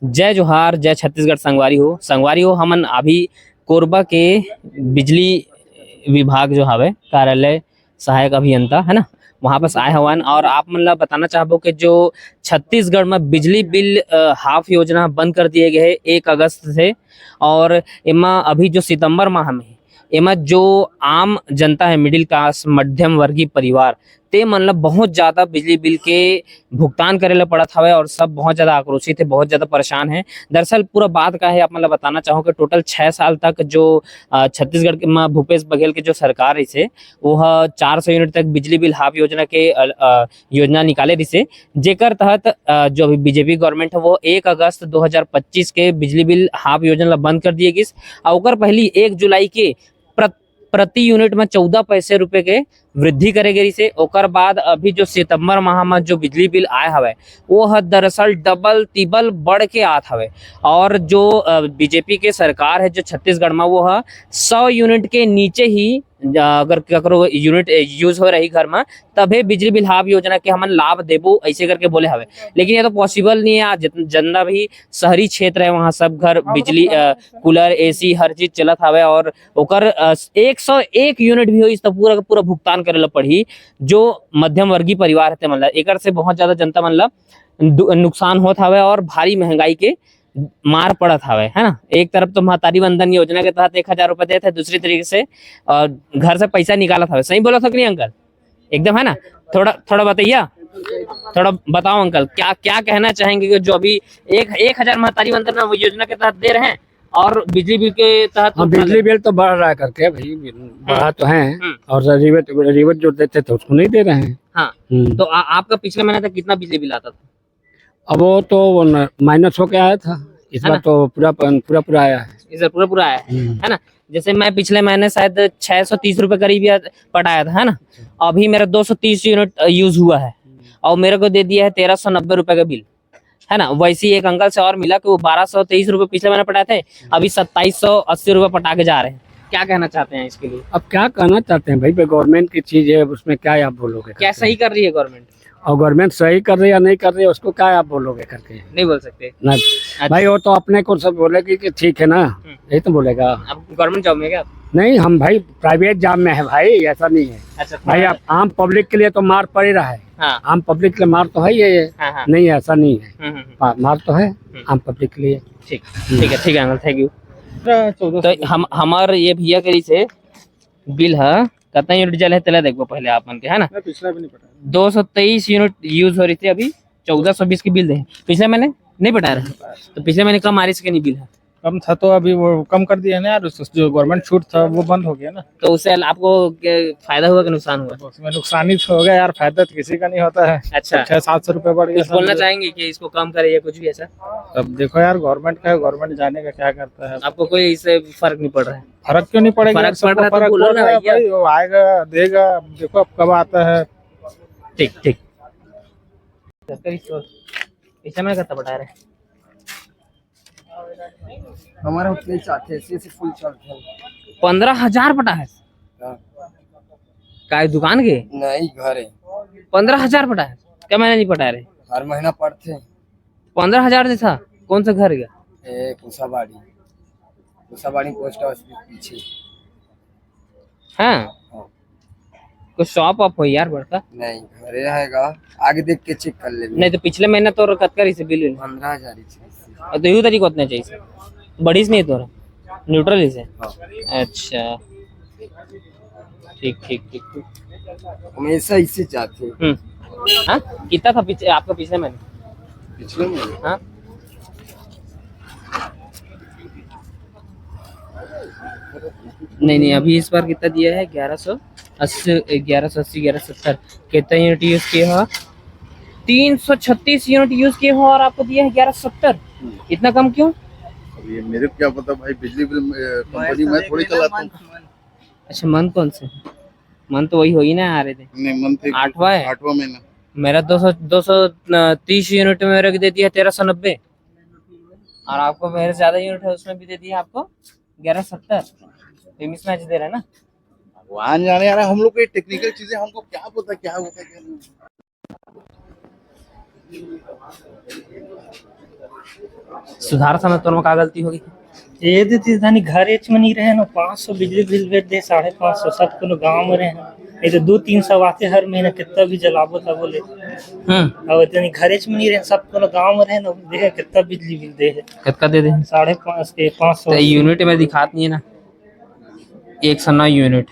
जय जोहार, जय छत्तीसगढ़। संगवारी हो हमन अभी कोरबा के बिजली विभाग जो हवे कार्यालय सहायक अभियंता है ना, वहां पास आए हवन और आप मन ला बताना चाहबो कि जो छत्तीसगढ़ में बिजली बिल हाफ योजना बंद कर दिए गए है 1 अगस्त से। और एमा अभी जो सितंबर माह में एमा जो आम जनता है, मिडिल क्लास मध्यम वर्गीय परिवार, ते मन ला बहुत ज्यादा बिजली बिल के भुगतान करे ला पड़त हवे और सब बहुत ज्यादा आक्रोशित है, बहुत ज्यादा परेशान है। दरअसल पूरा बात का है आप मतलब बताना चाहूँ कि टोटल 6 साल तक जो छत्तीसगढ़ के में भूपेश बघेल के जो सरकार रही से वो 400 यूनिट तक बिजली बिल हाफ योजना के योजना निकाले रही से, जेकर तहत जो अभी बीजेपी गवर्नमेंट है वो 1 अगस्त 2025 के बिजली बिल हाफ योजना ला बंद कर दिए गिस। और ओकर पहली 1 जुलाई के प्रति यूनिट में 14 पैसे रुपए के वृद्धि करे गई से। ओकर बाद अभी जो सितंबर माह में जो बिजली बिल आए हवे वो दरअसल डबल तिबल बढ़ के आत हवे। और जो बीजेपी के सरकार है जो छत्तीसगढ़ में वो 100 यूनिट के नीचे ही अगर ककरो यूनिट यूज हो रही घर में तबे बिजली बिल हाफ योजना के हमन लाभ देबो ऐसे करके बोले हवे। लेकिन ये तो पॉसिबल नहीं है। आज जितना भी शहरी क्षेत्र है वहाँ सब घर बिजली कूलर एसी हर चीज चलत हवे और ओकर 101 यूनिट भी हो इस तो पूरा का पूरा भुगतान करे ला पड़ी। जो मध्यम वर्गीय परिवार है मतलब एकर से बहुत ज्यादा जनता मतलब नुकसान होत हवे और भारी महंगाई के मार पड़त हवे है ना। एक तरफ तो महतारी वंदन योजना के तहत 1000 रुपए देते हैं, दूसरी तरीके से घर से पैसा निकालत हवे। सही बोला था कि नहीं अंकल? एकदम है ना। थोड़ा थोड़ा बताइए, थोड़ा बताओ अंकल क्या क्या कहना चाहेंगे कि जो अभी 1000 महतारी वंदन योजना के तहत दे रहे हैं और बिजली बिल के तहत बिजली बिल तो बढ़ रहा है करके भाई, बढ़ा तो है और रिबेट जो देते थे उसको नहीं दे रहे हैं। हाँ तो आपका पिछले महीने तक कितना बिजली बिल आता था? अब वो तो माइनस होके आया था, इस बार तो पूरा आया है। इस बार पूरा आया है ना। जैसे मैं पिछले महीने शायद 630 रुपए करीब पटाया था है ना। अभी मेरा 230 यूनिट यूज हुआ है और मेरे को दे दिया है 1390 रुपए का बिल है ना। वैसे ही एक अंकल से और मिला कि वो 1223 रुपए पिछले महीने पटाए थे, अभी 2780 रुपए पटा के जा रहे हैं। क्या कहना चाहते हैं इसके लिए? अब क्या कहना चाहते हैं भाई, गवर्नमेंट की चीज है उसमें क्या आप बोलोगे? क्या सही कर रही है गवर्नमेंट? और गवर्नमेंट सही कर रही है या नहीं कर रही है उसको क्या आप बोलोगे करके? नहीं बोल सकते ना भाई, वो तो अपने को सब बोलेगी कि ठीक है ना, यही तो बोलेगा। अब गवर्नमेंट जॉब में क्या? नहीं, हम भाई प्राइवेट जॉब में है भाई, ऐसा नहीं है। अच्छा भाई अब आम पब्लिक के लिए तो मार पड़ ही रहा है। हाँ। आम पब्लिक के लिए मार तो है ये। हाँ। नहीं ऐसा नहीं है, मार तो है आम पब्लिक के लिए। ठीक है अंकल, थैंक यू। तो हमार ये भैया के से बिल है कितना यूनिट जल है तेला देखो पहले आप मन के है ना। पिछला भी नहीं पता, 223 यूनिट यूज हो रही थी, अभी 1420 की बिल है। पिछले महीने नहीं पटा रहे तो पिछले महीने कम आ रही के नहीं बिल है? कम था तो अभी वो कम कर दिया ना यार, जो गवर्नमेंट छूट था वो बंद हो गया ना। तो उससे आपको फायदा हुआ कि नुकसान हुआ? उसमें नुकसान ही हो गया यार, फायदा तो किसी का नहीं होता है। अच्छा, 600-700 रुपए बढ़ गया। बोलना चाहेंगे कि इसको कम करे या कुछ भी ऐसा? अब देखो यार, गवर्नमेंट का है, गवर्नमेंट जाने का क्या करता है। आपको कोई इससे फर्क नहीं पड़ रहा है? फर्क क्यों नहीं पड़ेगा? फर्क पड़ रहा है तो बोलो ना भाई, वो आएगा देगा, देखो अब कब आता है। ठीक पैसा मैं करता बता रहे हमारा उतने चाहते हैं, ऐसे फुल चलते हैं। 15,000 पटा है का दुकान के? नहीं, घर है। 15,000 पटा है? क्या महीना नहीं पटा रहे? हर महीना पढ़ते हैं। 15,000 से था? कौन सा घर गया? कुसाबाड़ी पोस्ट ऑफिस के पीछे। हाँ कुछ शॉप ऑफ हो यार बड़का? नहीं, घरे रहेगा, आगे देख के चेक कर ले। नहीं तो पिछले महीना तो कतकर से बिल 15,000 तो यू तरीके उतने चाहिए बड़ी से नहीं तो न्यूट्रल ही से। अच्छा ठीक हमेशा इससे जाते हैं। हाँ कितना था पीछे आपका पिछले महीने? पिछले महीने हाँ नहीं अभी इस बार कितना दिया है? 1180 1170 कितना यूनिट यूज किए हो? 336 यूनिट यूज किए हो और आपको दिया है 1170। इतना कम क्यों? अब ये मेरे को क्या पता भाई, बिजली बिल कंपनी में थोड़ी चलाता हूँ। अच्छा मंथ कौन से? मंथ तो वही हो ही ना आ रहे थे। नहीं, मंथ 8वां है। 8वां महीना मेरा 230 यूनिट में मेरे को दे दिया 1390 और आपको मेरे से ज्यादा यूनिट है उसमें भी दे दिया आपको 1170। मिस मैच दे रहे हैं ना। भगवान जाने यार, हम लोग को टेक्निकल चीजें हमको क्या पता क्या होता है क्या नहीं। सुधार समय में का गलती होगी? ये देती धानी घर एच में नहीं रहे ना 500 बिजली बिल भेज दे 550 सब को गाँव में रहे नहीं तो 200-300 आते हर महीना कितना भी जलाबो था बोले। अब इतनी घर एच में नहीं रहे सब को गाँव में रहे ना देखे कितना बिजली बिल दे है कितना दे दे 550 यूनिट में दिखात नहीं है ना 109 यूनिट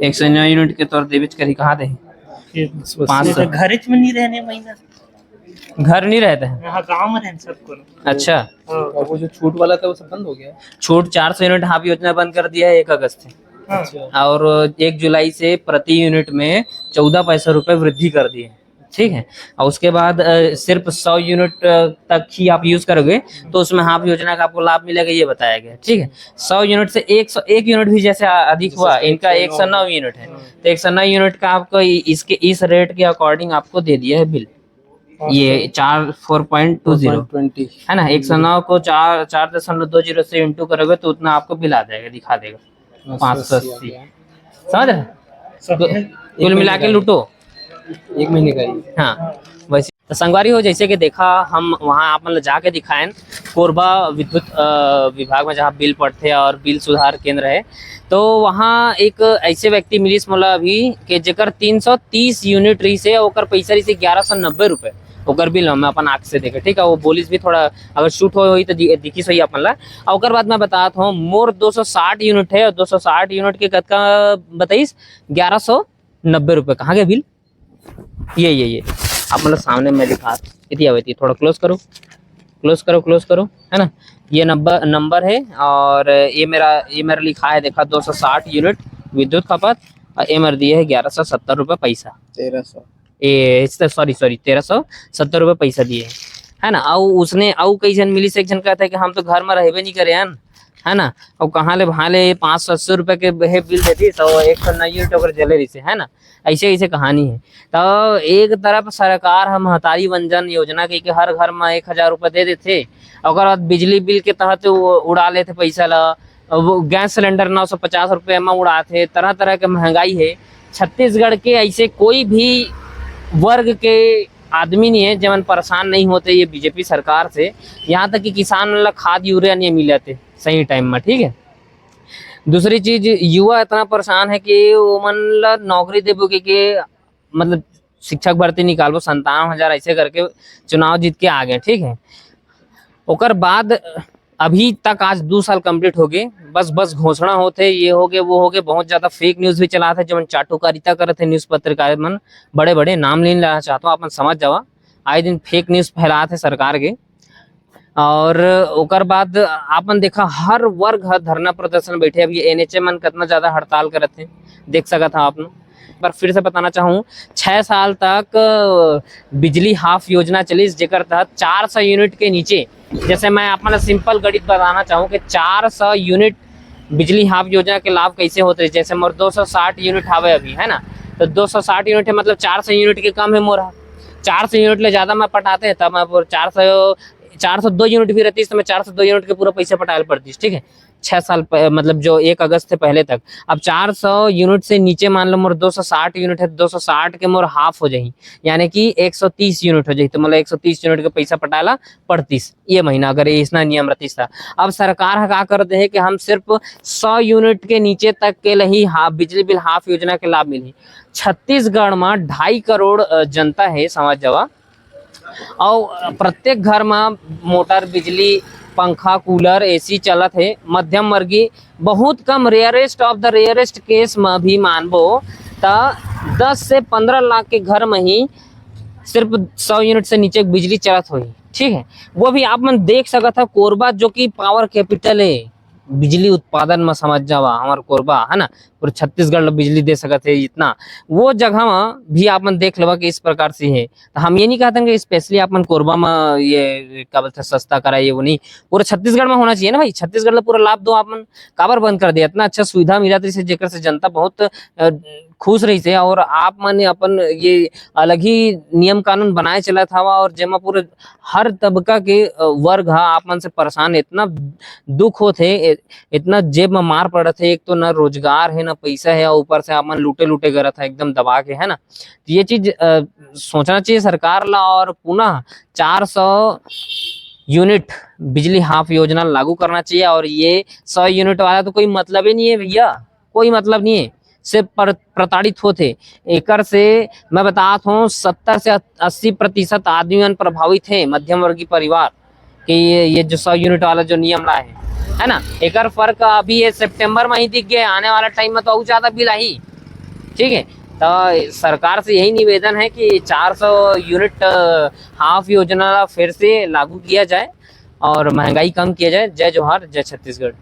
109 यूनिट के तौर डेबिट करी कहाँ दे 500 घर एच में नहीं रहने महीना घर नहीं रहते हैं। हाँ गाँव में रहने सबको। अच्छा और वो जो छूट वाला था वो सब बंद हो गया। छूट 400 यूनिट हाफ योजना बंद कर दिया है 1 अगस्त से और 1 जुलाई से प्रति यूनिट में 14 पैसे रुपए वृद्धि कर दी है। ठीक है और उसके बाद सिर्फ 100 यूनिट तक ही आप यूज करोगे तो उसमें हाफ योजना का आपको लाभ मिलेगा ये बताया गया। ठीक है 100 यूनिट से 101 यूनिट भी जैसे अधिक हुआ इनका 109 यूनिट है तो 109 यूनिट का आपको इसके इस रेट के अकॉर्डिंग आपको दे दिया है बिल ये 4.20 है ना 109 को 4.20 से इंटू करोगे तो उतना आपको बिल आ जाएगा दिखा देगा 580 समझ रहे तो कुल मिला के लूटो 1 महीने का ही। हाँ वैसे तो संगवारी हो जैसे कि देखा हम वहाँ आप मतलब जाके दिखाएं कोरबा विद्युत विभाग में जहाँ बिल पड़ते और बिल सुधार केंद्र है तो वहाँ एक ऐसे व्यक्ति मिलिस मोला अभी के जेकर 330 यूनिट रही से ओकर पैसा रही से 1190 रुपए ओकर बिल हम अपन आँख से देखे। ठीक है वो बोलिस भी थोड़ा अगर शूट हो तो दिखी सही अपन ला और ओकर बाद मैं बताता हूँ मोर 260 यूनिट है और 260 यूनिट के कद का बताइस 1190 रुपए कहाँ गए बिल ये आप मतलब सामने में दिखा कितनी आती है थोड़ा क्लोज करो है ना ये नंबर है और ये मेरा लिखा है देखा 260 यूनिट विद्युत खपत और ये मेरे दिए है 1170 रुपये पैसा 1300 सॉरी 1370 रुपये पैसा दिए है ना और उसने और कई जन मिली सेक्शन कहता है कि हम तो घर में रहबे नहीं करे है ना और कहाँ ले भाले 580 रुपये के बिल देती तो 109 यूनिट अगर जले रही से है ना ऐसे कहानी है। तो एक तरफ सरकार हम महतारी वंजन योजना के हर घर में 1000 रुपये दे देते और बाद बिजली बिल के तहत उड़ा लेते पैसा ला वो गैस सिलेंडर 950 रुपये में उड़ाते तरह तरह के महंगाई है। छत्तीसगढ़ के ऐसे कोई भी वर्ग के आदमी नहीं है जब परेशान नहीं होते ये बीजेपी सरकार से यहाँ तक कि किसान वाला खाद यूरिया नहीं मिलते सही टाइम में। ठीक है दूसरी चीज युवा इतना परेशान है कि वो मन नौकरी देबो के मतलब शिक्षक भर्ती निकालबो 57,000 ऐसे करके चुनाव जीत के आ गए। ठीक है ओकर बाद अभी तक आज 2 साल कंप्लीट हो गए बस घोषणा होते ये हो गए वो हो गए बहुत ज्यादा फेक न्यूज भी चला थे जब चाटुकारिता करे थे न्यूज पत्रकार मन बड़े नाम नहीं लेना चाहता हूँ अपन समझ जावा आए दिन फेक न्यूज फैला थे सरकार के और ओकर बाद आपन देखा हर वर्ग हर धरना प्रदर्शन बैठे अभी NHA मन कितना ज्यादा हड़ताल करते हैं देख सका था आपने पर फिर से बताना चाहूँ 6 साल तक बिजली हाफ योजना चली जेकर तहत 400 यूनिट के नीचे जैसे मैं अपना सिंपल गणित बताना चाहूँ कि 400 यूनिट बिजली हाफ योजना के लाभ कैसे होते जैसे मोर 260 यूनिट हावे अभी है ना तो 260 यूनिट है मतलब 400 यूनिट के कम है मोरा 400 यूनिट ले ज्यादा मैं पटाते हैं तब मैं 402 यूनिट भी रहती तो मैं 402 यूनिट के पूरा पैसे पटाल पड़ती। ठीक है 6 साल मतलब जो 1 अगस्त से पहले तक अब 400 यूनिट से नीचे मान लो मोर 260 यूनिट है 260 के मोर हाफ हो जाही यानी कि 130 यूनिट हो जाही तो मतलब 130 यूनिट के पैसा पटाला पड़तीस ये महीना अगर इसना नियम रहतीस था। अब सरकार का करते हैं कि हम सिर्फ 100 यूनिट के नीचे तक के ही बिजली बिल हाफ योजना के लाभ मिली। छत्तीसगढ़ में 2.5 करोड़ जनता है समझ जावा और प्रत्येक घर में मोटर बिजली पंखा कूलर AC चलत है मध्यम वर्गीय बहुत कम rarest of the rarest case में भी मानबो तो 10 से 15 लाख के घर में ही सिर्फ 100 यूनिट से नीचे बिजली चलत हुई। ठीक है वो भी आप मन देख सका था कोरबा जो कि पावर कैपिटल है बिजली उत्पादन में समझ जावा हमार कोरबा है ना पूरे छत्तीसगढ़ बिजली दे सकते है इतना वो जगह में भी आप मन देख लेवा कि इस प्रकार से है। तो हम ये नहीं कहते कि स्पेशली आप मन कोरबा में ये क्या बोलते सस्ता कराइए वो नहीं पूरे छत्तीसगढ़ में होना चाहिए ना भाई छत्तीसगढ़ पूरा लाभ दो आप मन काबर बंद कर दिया इतना अच्छा सुविधा मिला था जेकर से जनता बहुत खुश रही थे और आप मन अपन ये अलग ही नियम कानून बनाए चला था और जेमा पूरे हर तबका के वर्ग आप मन से परेशान इतना दुख होते इतना जेब में मार पड़ा थे एक तो ना रोजगार है ना पैसा है और ऊपर से आप मन लूटे गया था एकदम दबा के है ना। तो ये चीज सोचना चाहिए सरकार ला और पुनः 400 यूनिट बिजली हाफ योजना लागू करना चाहिए। और ये 100 यूनिट वाला तो कोई मतलब ही नहीं है भैया, कोई मतलब नहीं है, सिर्फ प्रताड़ित होते। एकर से मैं बताता हूँ 70 से 80% आदमी प्रभावित है, मध्यम वर्गीय परिवार कि ये जो 100 यूनिट वाला जो नियम लाए है ना, एकर फर्क अभी ये सितंबर में ही दिख गया, आने वाला टाइम में तो और ज्यादा बिल आई। ठीक है, तो सरकार से यही निवेदन है कि 400 यूनिट हाफ योजना फिर से लागू किया जाए और महंगाई कम किया जाए। जय जोहार, जय छत्तीसगढ़।